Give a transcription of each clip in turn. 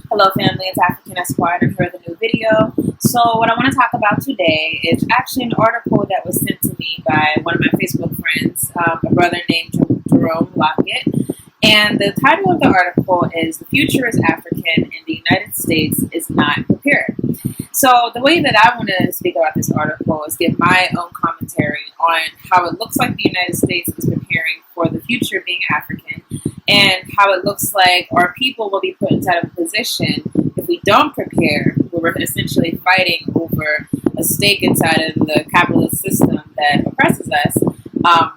Hello family, it's African Esquire and I'm here with a new video. So what I want to talk about today is actually an article that was sent to me by one of my Facebook friends, a brother named Jerome Lockett. And the title of the article is "The Future is African and the United States is Not Prepared." So the way that I want to speak about this article is give my own commentary on how it looks like the United States is preparing for the future being African, and how it looks like our people will be put inside of a position if we don't prepare, where we're essentially fighting over a stake inside of the capitalist system that oppresses us,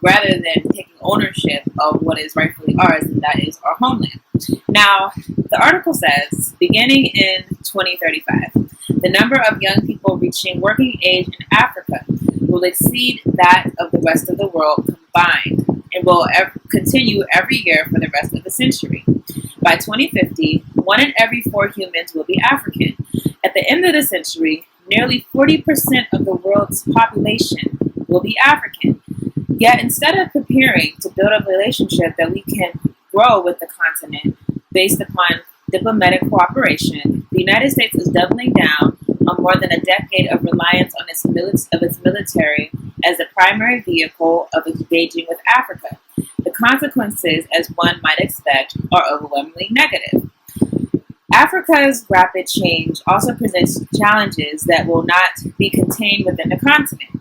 rather than taking ownership of what is rightfully ours, and that is our homeland. Now, the article says, beginning in 2035, the number of young people reaching working age in Africa will exceed that of the rest of the world combined, and will continue every year for the rest of the century. By 2050, 1 in every 4 humans will be African. At the end of the century, nearly 40% of the world's population will be African. Yet instead of preparing to build a relationship that we can grow with the continent based upon diplomatic cooperation, the United States is doubling down on more than a decade of reliance on its military as the primary vehicle of engaging with Africa. The consequences, as one might expect, are overwhelmingly negative. Africa's rapid change also presents challenges that will not be contained within the continent.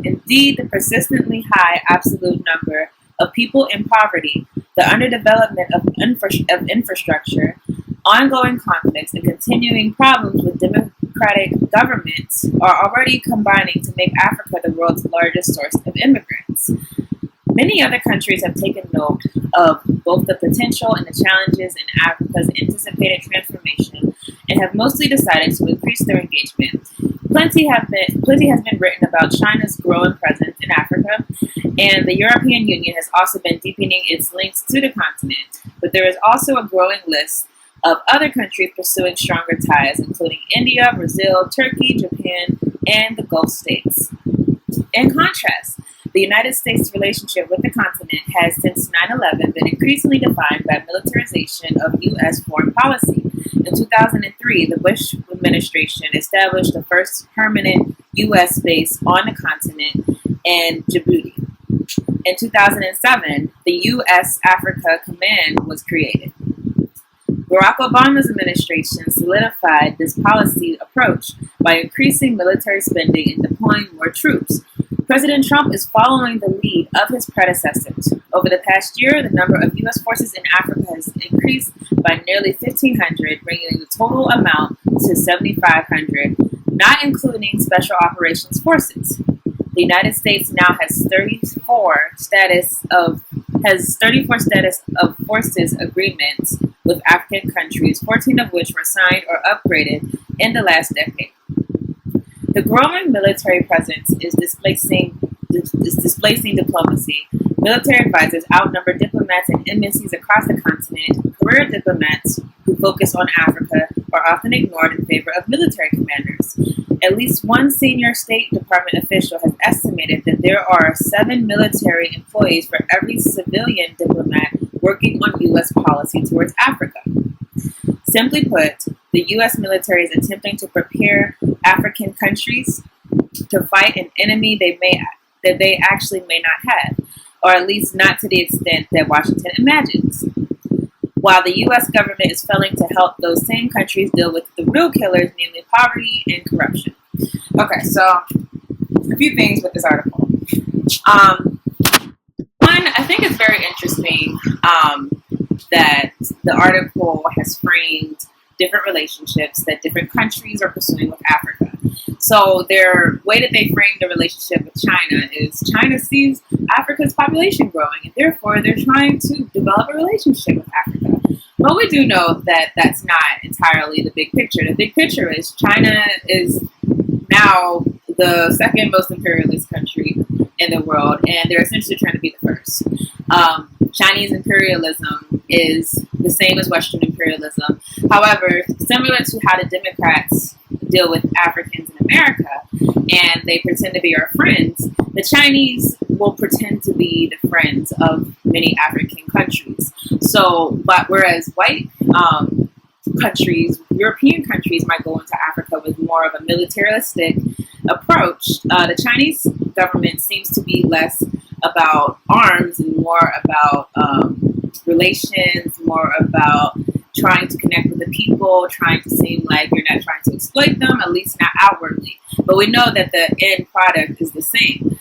Indeed, the persistently high absolute number of people in poverty, the underdevelopment of infrastructure, ongoing conflicts, and continuing problems with democratic governments are already combining to make Africa the world's largest source of immigrants. Many other countries have taken note of both the potential and the challenges in Africa's anticipated transformation and have mostly decided to increase their engagement. Plenty has been written about China's growing presence in Africa, and the European Union has also been deepening its links to the continent. But there is also a growing list of other countries pursuing stronger ties, including India, Brazil, Turkey, Japan, and the Gulf states. In contrast, the United States' relationship with the continent has since 9/11 been increasingly defined by militarization of U.S. foreign policy. In 2003, the Bush administration established the first permanent U.S. base on the continent in Djibouti. In 2007, the U.S. Africa Command was created. Barack Obama's administration solidified this policy approach by increasing military spending and deploying more troops. President Trump is following the lead of his predecessors. Over the past year, the number of U.S. forces in Africa has increased by nearly 1,500, bringing the total amount to 7,500, not including Special Operations Forces. The United States now has 34 status of forces agreements with African countries, 14 of which were signed or upgraded in the last decade. The growing military presence is displacing diplomacy. Military advisors outnumber diplomats and embassies across the continent. Career diplomats who focus on Africa are often ignored in favor of military commanders. At least one senior State Department official has estimated that there are 7 military employees for every civilian diplomat working on U.S. policy towards Africa. Simply put, the U.S. military is attempting to prepare African countries to fight an enemy that they actually may not have, or at least not to the extent that Washington imagines, while the U.S. government is failing to help those same countries deal with the real killers, namely poverty and corruption. Okay, so a few things with this article. One, I think it's very interesting that the article has framed different relationships that different countries are pursuing with Africa. So their way that they frame the relationship with China is China sees Africa's population growing, and therefore they're trying to develop a relationship with Africa. But we do know that that's not entirely the big picture. The big picture is China is now the second most imperialist country in the world, and they're essentially trying to be the first. Chinese imperialism is the same as Western imperialism. However, similar to how the Democrats deal with Africans in America, and they pretend to be our friends, the Chinese will pretend to be the friends of many African countries. So, but whereas white countries, European countries, might go into Africa with more of a militaristic approach. The Chinese government seems to be less about arms and more about relations, more about trying to connect with the people, trying to seem like you're not trying to exploit them, at least not outwardly. But we know that the end product is the same.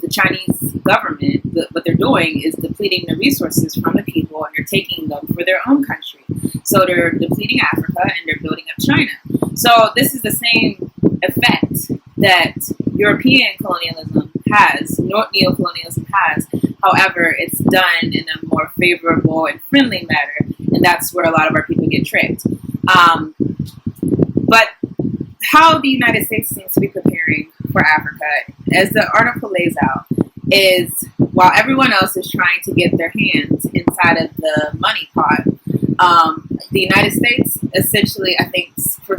The Chinese government, what they're doing is depleting the resources from the people, and they're taking them for their own country. So they're depleting Africa and they're building up China. So this is the same effect that European colonialism has, neo-colonialism has. However, it's done in a more favorable and friendly manner, and that's where a lot of our people get tricked. But how the United States seems to be preparing for Africa, as the article lays out, is while everyone else is trying to get their hands inside of the money pot, the United States essentially, I think,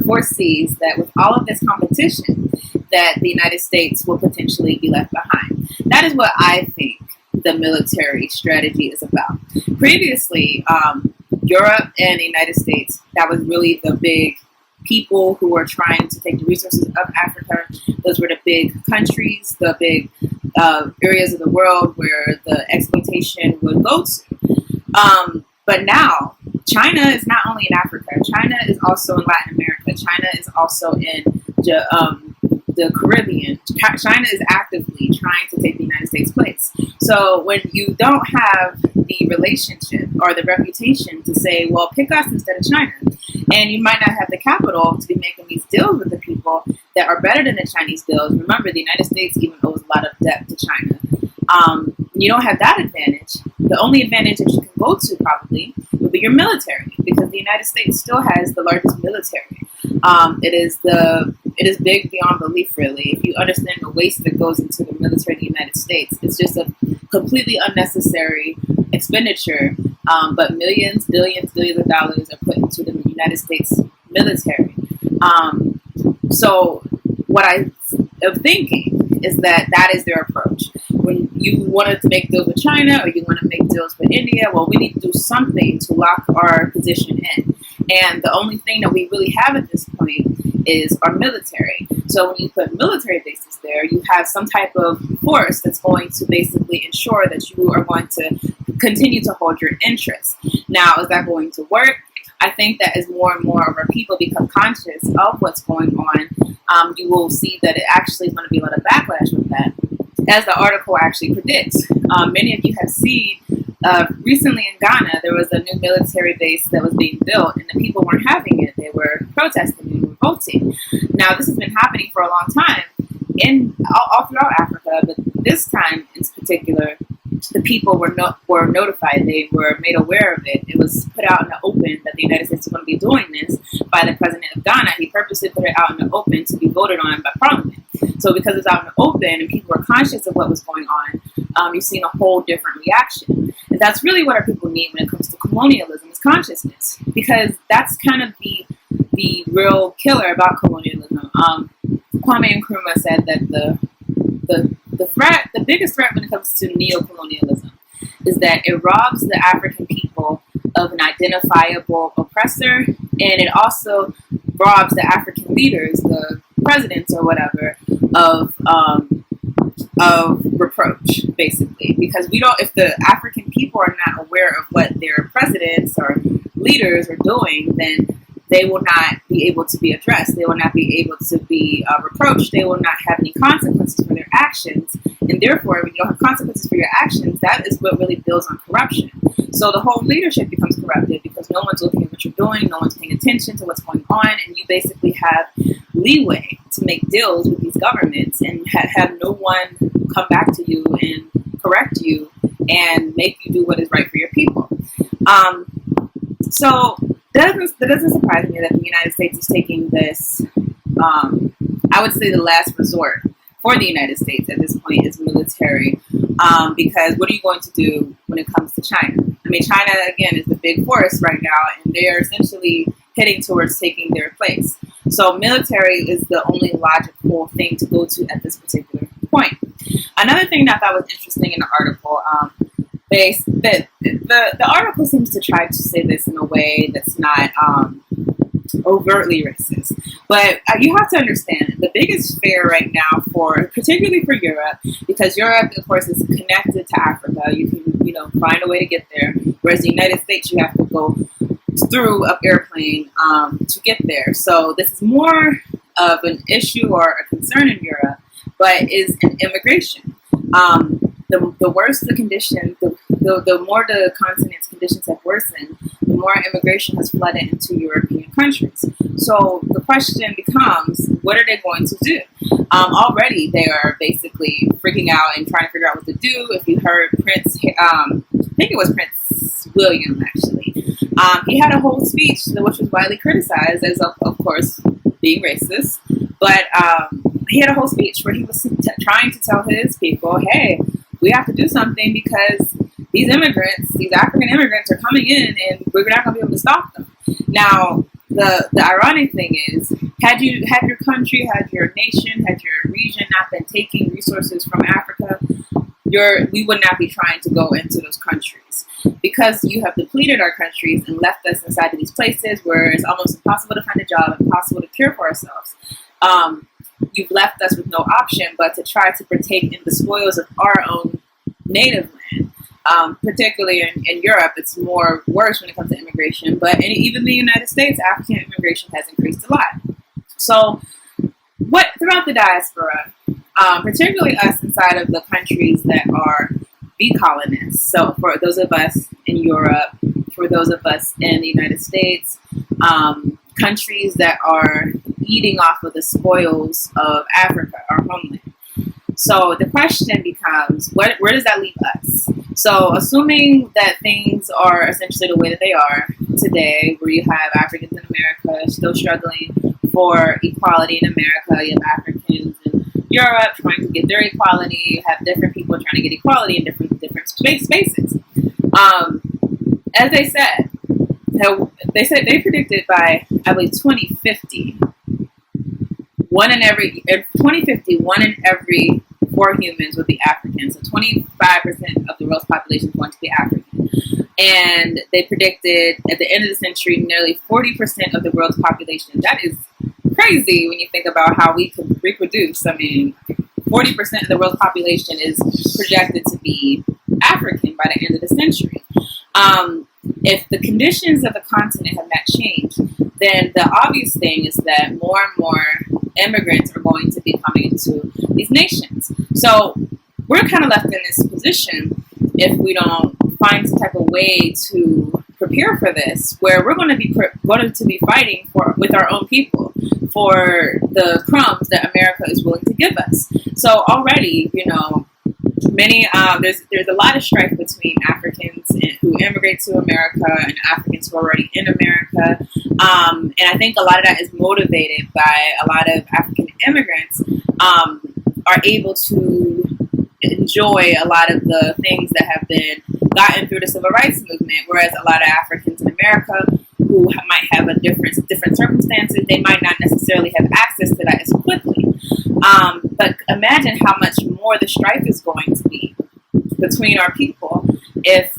foresees that with all of this competition, that the United States will potentially be left behind. That is what I think the military strategy is about. Previously, Europe and the United States, that was really the big people who were trying to take the resources of Africa. Those were the big countries, the big areas of the world where the exploitation would go to. But now, China is not only in Africa. China is also in Latin America. China is also in the Caribbean. China is actively trying to take the United States' place. So when you don't have the relationship or the reputation to say, well, pick us instead of China, and you might not have the capital to be making these deals with the people that are better than the Chinese deals. Remember, the United States even owes a lot of debt to China. You don't have that advantage. The only advantage that you can go to probably would be your military, because the United States still has the largest military. It is big beyond belief, really. If you understand the waste that goes into the military of the United States, it's just a completely unnecessary expenditure. But millions, billions of dollars are put into the United States military. So what I am thinking is that is their approach. When you wanted to make deals with China or you want to make deals with India, well, we need to do something to lock our position in. And the only thing that we really have at this point is our military. So when you put military bases there, you have some type of force that's going to basically ensure that you are going to continue to hold your interests. Now, is that going to work? I think that as more and more of our people become conscious of what's going on, you will see that it actually is going to be a lot of backlash with that, as the article actually predicts. Many of you have seen recently in Ghana, there was a new military base that was being built, and the people weren't having it. They were protesting and revolting. Now, this has been happening for a long time all throughout Africa, but this time in particular, the people were notified. They were made aware of it. It was put out in the open that the United States was going to be doing this by the president of Ghana. He purposely put it out in the open to be voted on by Parliament. So because it's out in the open and people were conscious of what was going on, you've seen a whole different reaction. And that's really what our people need when it comes to colonialism, is consciousness, because that's kind of the real killer about colonialism. Kwame Nkrumah said that the biggest threat when it comes to neo-colonialism is that it robs the African people of an identifiable oppressor, and it also robs the African leaders, the presidents or whatever, of reproach, basically. Because if the African people are not aware of what their presidents or leaders are doing, then they will not be able to be addressed. They will not be able to be reproached. They will not have any consequences for their actions. And therefore, when you don't have consequences for your actions, that is what really builds on corruption. So the whole leadership becomes corrupted because no one's looking at what you're doing, no one's paying attention to what's going on, and you basically have leeway to make deals with these governments and have no one come back to you and correct you and make you do what is right for your people. So that doesn't surprise me that the United States is taking this, I would say the last resort for the United States at this point is military, because what are you going to do when it comes to China? I mean, China, again, is the big force right now, and they are essentially heading towards taking their place. So military is the only logical thing to go to at this particular point. Another thing that I thought was interesting in the article, the article seems to try to say this in a way that's not overtly racist. But you have to understand the biggest fear right now, particularly for Europe, because Europe, of course, is connected to Africa. You can, find a way to get there. Whereas the United States, you have to go through an airplane to get there. So this is more of an issue or a concern in Europe, but is in immigration. The worse the conditions, the more the continent's conditions have worsened, the more immigration has flooded into European countries. So the question becomes, what are they going to do? Already they are basically freaking out and trying to figure out what to do. If you heard Prince, I think it was Prince William actually, he had a whole speech which was widely criticized as, of course, being racist. But he had a whole speech where he was trying to tell his people, hey, we have to do something because these immigrants, these African immigrants are coming in and we're not going to be able to stop them. Now, the ironic thing is, had your country, had your nation, had your region not been taking resources from Africa, we would not be trying to go into those countries. Because you have depleted our countries and left us inside of these places where it's almost impossible to find a job, impossible to care for ourselves. You've left us with no option but to try to partake in the spoils of our own native land. Particularly in Europe, it's more worse when it comes to immigration. But even the United States, African immigration has increased a lot. So throughout the diaspora, particularly us inside of the countries that are the colonists, so for those of us in Europe, for those of us in the United States, countries that are eating off of the spoils of Africa, our homeland. So the question becomes, where does that leave us? So assuming that things are essentially the way that they are today, where you have Africans in America still struggling for equality in America, you have Africans in Europe trying to get their equality, you have different people trying to get equality in different spaces. As they said, they predicted by, I believe, 2050, one in every 4 humans would be African. So 25% of the world's population is going to be African. And they predicted at the end of the century, nearly 40% of the world's population. That is crazy when you think about how we can reproduce. I mean, 40% of the world's population is projected to be African by the end of the century. If the conditions of the continent have not changed, then the obvious thing is that more and more immigrants are going to be coming into these nations. So we're kind of left in this position if we don't find some type of way to prepare for this, where we're going to be fighting with our own people for the crumbs that America is willing to give us. So already, many there's a lot of strife between Africans who immigrate to America and Africans who are already in America, and I think a lot of that is motivated by a lot of African immigrants are able to enjoy a lot of the things that have been gotten through the civil rights movement, whereas a lot of Africans in America who might have a different circumstances, they might not necessarily have access to that as quickly. But imagine how much more the strife is going to be between our people if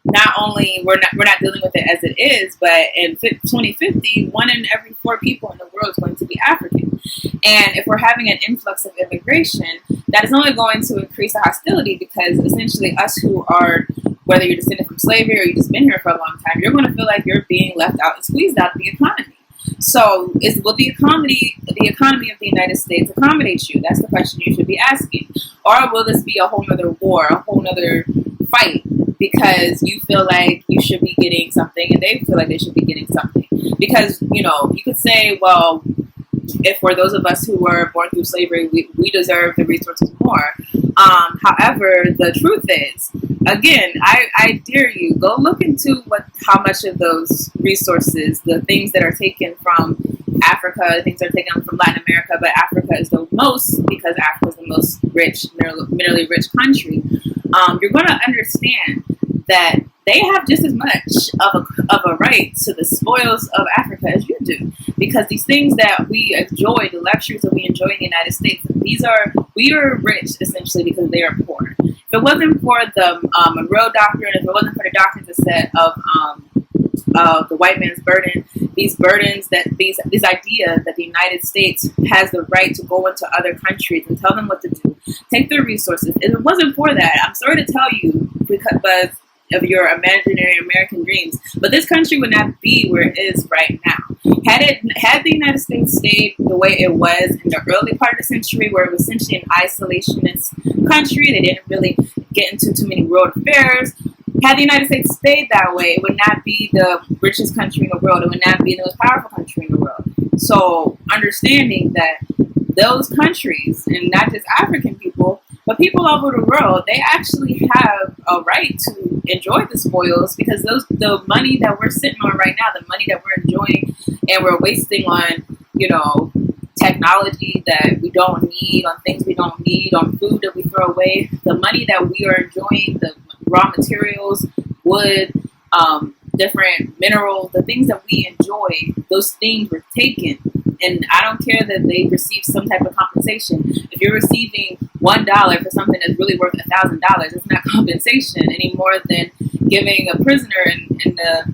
not only we're not dealing with it as it is, but in 2050, 1 in every 4 people in the world is going to be African. And if we're having an influx of immigration, that is only going to increase the hostility, because essentially us who are, whether you're descended from slavery or you've just been here for a long time, you're going to feel like you're being left out and squeezed out of the economy. So will the economy of the United States accommodate you? That's the question you should be asking. Or will this be a whole nother war, a whole nother fight, because you feel like you should be getting something and they feel like they should be getting something? Because, you could say, well, if for those of us who were born through slavery, we deserve the resources more. However, the truth is, again, I dare you, go look into how much of those resources, the things that are taken from Africa, the things that are taken from Latin America, but Africa is the most, because Africa is the most rich, minerally rich country. You're going to understand that they have just as much of a right to the spoils of Africa as you do, because these things that we enjoy, the luxuries that we enjoy in the United States, we are rich essentially because they are poor. If it wasn't for the Monroe Doctrine, if it wasn't for the doctrines that said of the white man's burden, these burdens, that these ideas that the United States has the right to go into other countries and tell them what to do, take their resources. If it wasn't for that, I'm sorry to tell you, because of your imaginary American dreams, but this country would not be where it is right now. Had the United States stayed the way it was in the early part of the century, where it was essentially an isolationist country, they didn't really get into too many world affairs. Had the United States stayed that way, it would not be the richest country in the world. It would not be the most powerful country in the world. So understanding that those countries, and not just African people, but people all over the world, they actually have a right to enjoy the spoils, because the money that we're sitting on right now, the money that we're enjoying and we're wasting on, technology that we don't need, on things we don't need, on food that we throw away, the money that we are enjoying, the raw materials, wood, different minerals, the things that we enjoy, those things were taken. And I don't care that they receive some type of compensation. If you're receiving $1 for something that's really worth $1,000, it's not compensation any more than giving a prisoner in the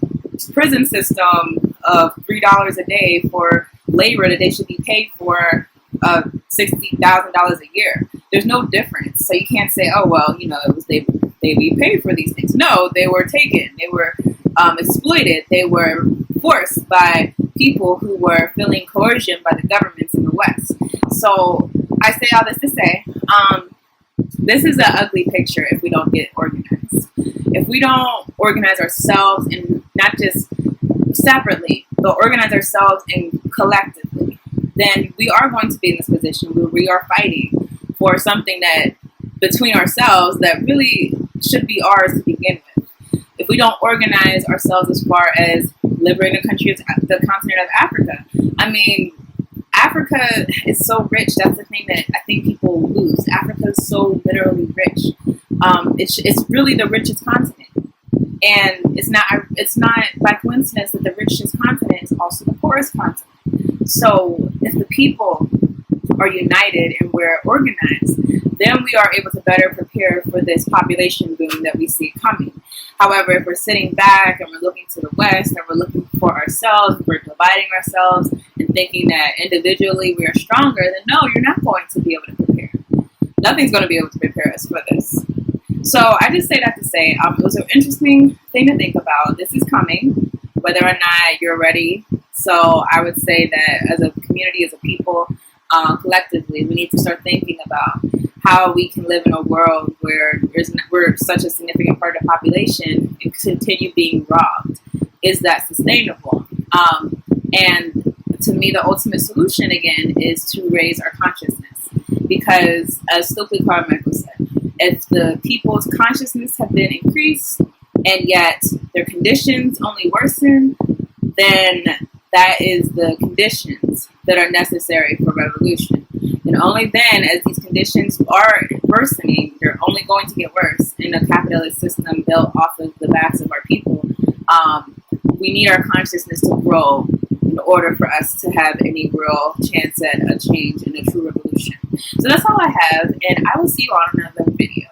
prison system of $3 a day for labor that they should be paid for $60,000 a year. There's no difference. So you can't say, oh well, it was they be paid for these things. No, they were taken. They were exploited. They were forced by people who were feeling coercion by the governments in the West. So I say all this to say, this is an ugly picture if we don't get organized. If we don't organize ourselves, and not just separately, but organize ourselves and collectively, then we are going to be in this position where we are fighting for something that, between ourselves, that really should be ours to begin with. If we don't organize ourselves as far as liberating the continent of Africa, I mean, Africa is so rich. That's the thing that I think people lose. Africa is so literally rich. It's really the richest continent, and it's not by coincidence that the richest continent is also the poorest continent. So if the people are united and we're organized, then we are able to better prepare for this population boom that we see coming. However, if we're sitting back and we're looking to the West and we're looking for ourselves, we're dividing ourselves and thinking that individually we are stronger, then no, you're not going to be able to prepare. Nothing's going to be able to prepare us for this. So I just say that to say, it was an interesting thing to think about. This is coming, whether or not you're ready. So I would say that as a community, as a people, collectively, we need to start thinking about how we can live in a world where we're such a significant part of the population and continue being robbed. Is that sustainable? And to me, the ultimate solution, again, is to raise our consciousness. Because, as Stokely Carmichael said, if the people's consciousness have been increased and yet their conditions only worsen, then that is the conditions that are necessary for revolution. And only then, as these conditions are worsening, they're only going to get worse in a capitalist system built off of the backs of our people. We need our consciousness to grow in order for us to have any real chance at a change and a true revolution. So that's all I have, and I will see you on another video.